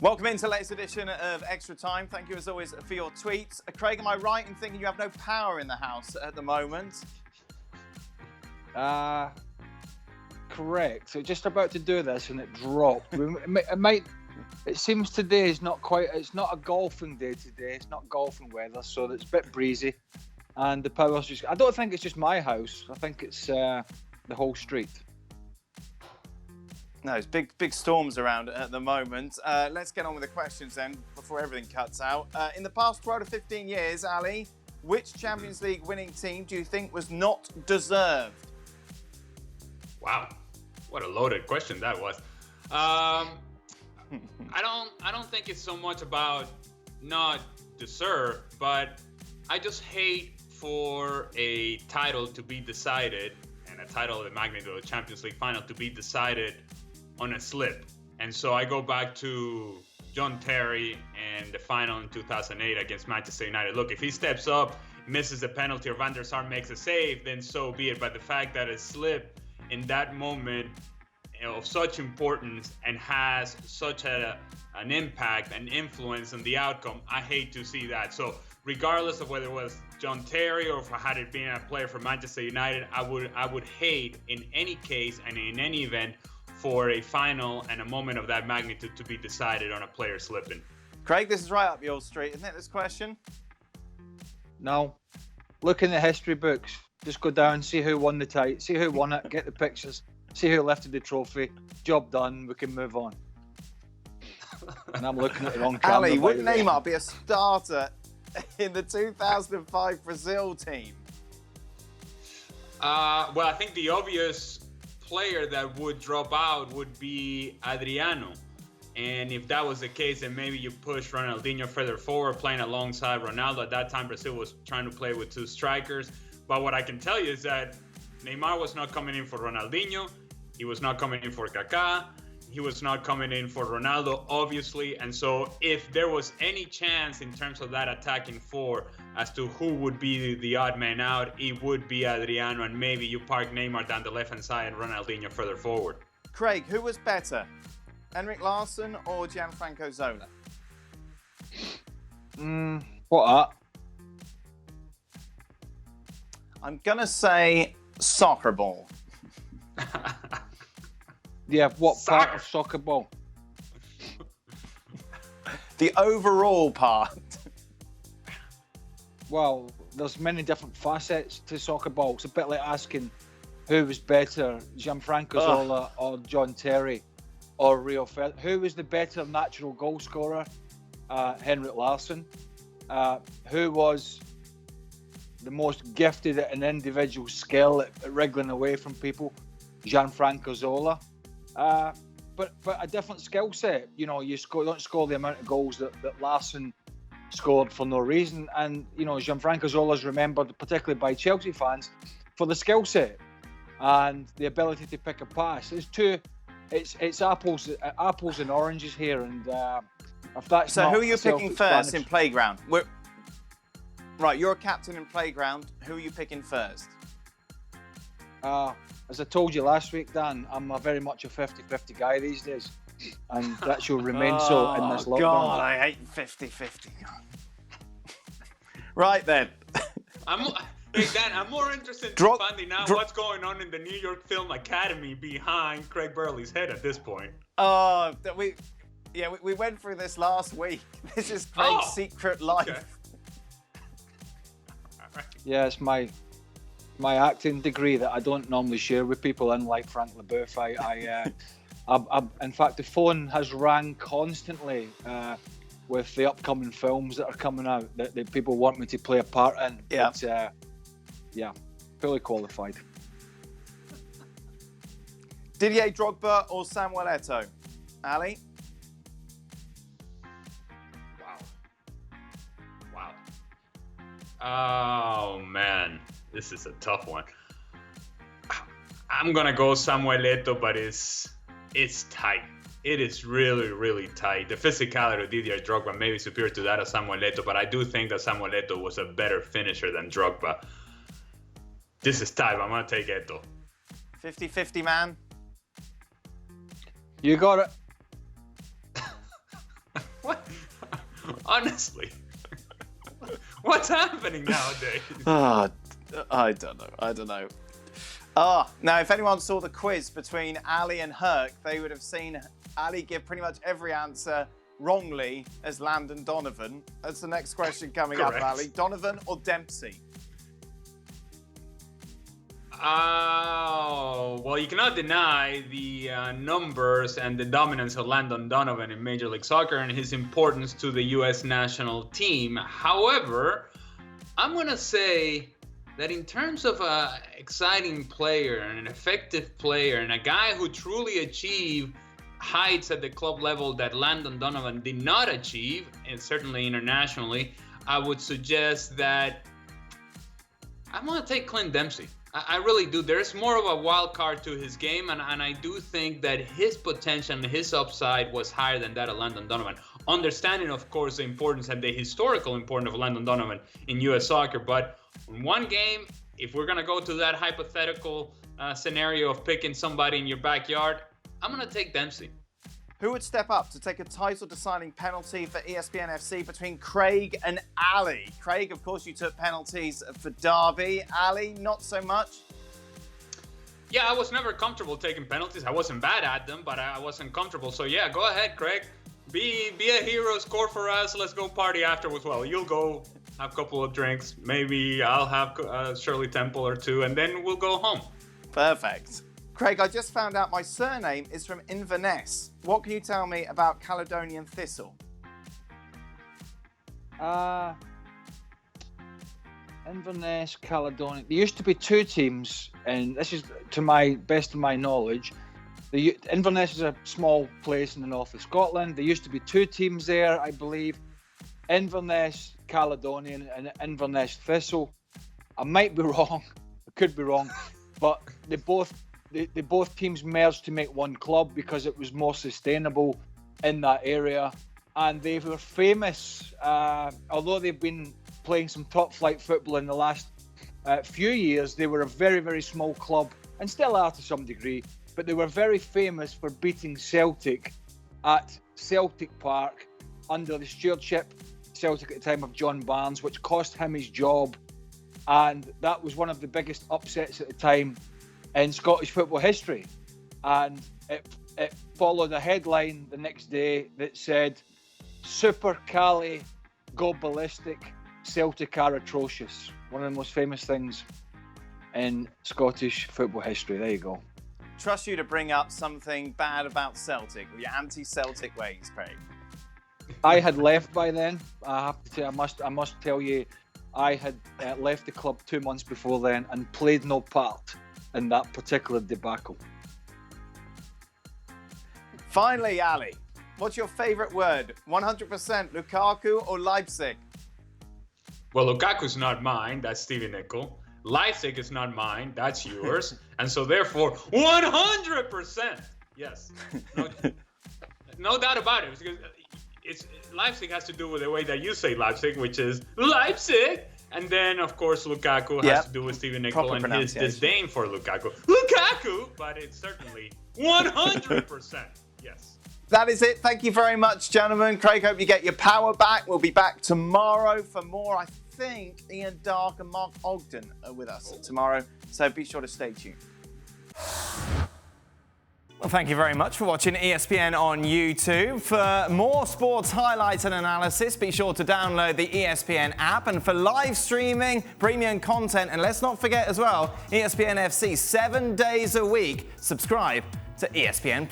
Welcome into the latest edition of Extra Time. Thank you as always for your tweets. Craig, am I right in thinking you have no power in the house at the moment? Correct. So just about to do this and it dropped. It seems today is not quite, it's not a golfing day today. It's not golfing weather, so it's a bit breezy. And the power's just, I don't think it's just my house. I think it's the whole street. No, it's big storms around at the moment. Let's get on with the questions then before everything cuts out. In the past 12 to 15 years, Ali, which Champions League winning team do you think was not deserved? Wow, what a loaded question that was. I don't think it's so much about not deserved, but I just hate for a title to be decided and a title of the magnitude of the Champions League final to be decided on a slip. And so I go back to John Terry and the final in 2008 against Manchester United. Look, if he steps up, misses the penalty, or Van der Sar makes a save, then so be it. But the fact that a slip in that moment of such importance and has such an impact and influence on the outcome, I hate to see that. So regardless of whether it was John Terry or had it been a player from Manchester United, I would hate in any case and in any event for a final and a moment of that magnitude to be decided on a player slipping. Craig, this is right up your street, isn't it, this question? No. Look in the history books. Just go down, see who won the title, see who won it, get the pictures, see who lifted the trophy. Job done, we can move on. And I'm looking at the wrong camera. Ali, would Neymar be a starter in the 2005 Brazil team? Well, I think the obvious player that would drop out would be Adriano. And if that was the case, then maybe you push Ronaldinho further forward, playing alongside Ronaldo. At that time, Brazil was trying to play with two strikers. But what I can tell you is that Neymar was not coming in for Ronaldinho. He was not coming in for Kaká. He was not coming in for Ronaldo, obviously. And so if there was any chance in terms of that attacking four as to who would be the odd man out, it would be Adriano. And maybe you park Neymar down the left-hand side and Ronaldinho further forward. Craig, who was better, Henrik Larsson or Gianfranco Zola? What up? I'm going to say soccer ball. Yeah, what part of soccer ball? The overall part. Well, there's many different facets to soccer ball. It's a bit like asking who was better, Gianfranco Zola or John Terry or Rio Ferdinand. Who was the better natural goal scorer? Henrik Larsson. Who was the most gifted at an individual skill at wriggling away from people? Gianfranco Zola. But a different skill set. You know, don't score the amount of goals that Larsson scored for no reason. And, you know, Gianfranco Zola is remembered, particularly by Chelsea fans, for the skill set and the ability to pick a pass. It's apples and oranges here. And if that's so, who are you picking first in Playground? Right, you're a captain in Playground. Who are you picking first? As I told you last week, Dan, I'm very much a 50-50 guy these days. And that shall remain so in this lockdown. God, I hate 50-50. Right then. Hey Dan, I'm more interested in finding out what's going on in the New York Film Academy behind Craig Burley's head at this point. We went through this last week. This is Craig's secret life. Okay. Yeah, it's my acting degree that I don't normally share with people, unlike Frank LeBeouf. I in fact, the phone has rang constantly with the upcoming films that are coming out that people want me to play a part in. Yeah. But, fully qualified. Didier Drogba or Samuel Eto'o? Ali? Wow. Oh, man. This is a tough one. I'm going to go Samuel Eto'o, but it's tight. It is really, really tight. The physicality of Didier Drogba may be superior to that of Samuel Eto'o, but I do think that Samuel Eto'o was a better finisher than Drogba. This is tight. I'm going to take Eto'o. 50-50, man. You got it. Honestly. What's happening nowadays? I don't know. Now, if anyone saw the quiz between Ali and Herc, they would have seen Ali give pretty much every answer wrongly as Landon Donovan. That's the next question coming up, Ali. Donovan or Dempsey? Well, you cannot deny the numbers and the dominance of Landon Donovan in Major League Soccer and his importance to the U.S. national team. However, I'm going to say that in terms of an exciting player and an effective player and a guy who truly achieved heights at the club level that Landon Donovan did not achieve, and certainly internationally, I would suggest that I'm going to take Clint Dempsey. I really do. There's more of a wild card to his game, and I do think that his potential and his upside was higher than that of Landon Donovan. Understanding, of course, the importance and the historical importance of Landon Donovan in U.S. soccer, but in one game, if we're going to go to that hypothetical scenario of picking somebody in your backyard, I'm going to take Dempsey. Who would step up to take a title-deciding penalty for ESPN FC between Craig and Ali? Craig, of course, you took penalties for Derby. Ali, not so much? Yeah, I was never comfortable taking penalties. I wasn't bad at them, but I wasn't comfortable. So, yeah, go ahead, Craig. Be a hero, score for us. Let's go party afterwards. Well, you'll go have a couple of drinks. Maybe I'll have Shirley Temple or two, and then we'll go home. Perfect. Craig, I just found out my surname is from Inverness. What can you tell me about Caledonian Thistle? Inverness, Caledonia. There used to be two teams, and this is to my best of my knowledge. Inverness is a small place in the north of Scotland. There used to be two teams there, I believe. Inverness Caledonian and Inverness Thistle. I might be wrong. I could be wrong, but they both teams merged to make one club because it was more sustainable in that area, and they were famous. Although they've been playing some top flight football in the last few years, they were a very, very small club and still are to some degree, but they were very famous for beating Celtic at Celtic Park under the stewardship Celtic at the time of John Barnes, which cost him his job, and that was one of the biggest upsets at the time in Scottish football history. And it followed a headline the next day that said, "Super Cali go ballistic, Celtic are atrocious." One of the most famous things in Scottish football history. There you go. Trust you to bring up something bad about Celtic with your anti-Celtic ways, Craig. I had left by then. I have to say, I must tell you, I had left the club 2 months before then and played no part in that particular debacle. Finally, Ali, what's your favourite word? 100% Lukaku or Leipzig? Well, Lukaku's not mine. That's Stevie Nicol. Leipzig is not mine. That's yours. And so, therefore, 100%. Yes. No doubt about it. Because Leipzig has to do with the way that you say Leipzig, which is Leipzig. And then, of course, Lukaku has to do with Stevie Nicol and his disdain for Lukaku. But it's certainly 100%. Yes. That is it. Thank you very much, gentlemen. Craig, hope you get your power back. We'll be back tomorrow for more. I think Ian Dark and Mark Ogden are with us tomorrow, so be sure to stay tuned. Well, thank you very much for watching ESPN on YouTube. For more sports highlights and analysis, be sure to download the ESPN app. And for live streaming, premium content, and let's not forget as well, ESPN FC 7 days a week. Subscribe to ESPN+.